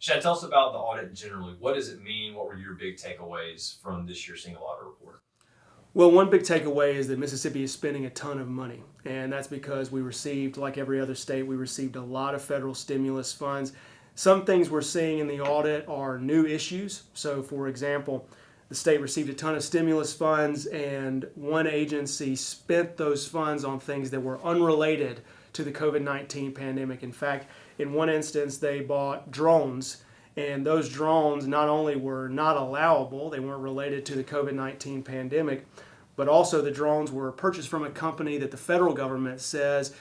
Chad, tell us about the audit generally. What does it mean? What were your big takeaways from this year's single audit report? Well, one big takeaway is that Mississippi is spending a ton of money, and that's because we received, like every other state, we received a lot of federal stimulus funds. Some things we're seeing in the audit are new issues. So, for example, the state received a ton of stimulus funds, and one agency spent those funds on things that were unrelated to the COVID-19 pandemic. In fact, in one instance, they bought drones, and those drones not only were not allowable, they weren't related to the COVID-19 pandemic, but also the drones were purchased from a company that the federal government says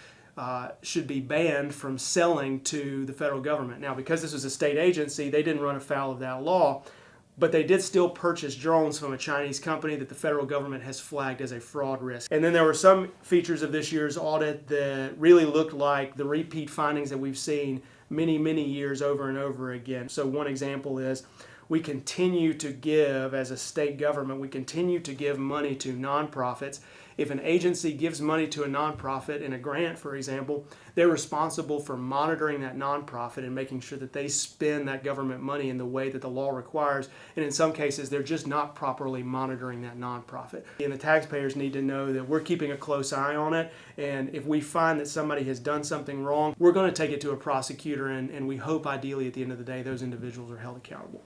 should be banned from selling to the federal government. Now, because this was a state agency, they didn't run afoul of that law, but they did still purchase drones from a Chinese company that the federal government has flagged as a fraud risk. And then there were some features of this year's audit that really looked like the repeat findings that we've seen many years over and over again. So one example is we continue to give, as a state government, we continue to give money to nonprofits. If an agency gives money to a nonprofit in a grant, for example, they're responsible for monitoring that nonprofit and making sure that they spend that government money in the way that the law requires. And in some cases, they're just not properly monitoring that nonprofit. And the taxpayers need to know that we're keeping a close eye on it. And if we find that somebody has done something wrong, we're going to take it to a prosecutor, and we hope ideally at the end of the day those individuals are held accountable.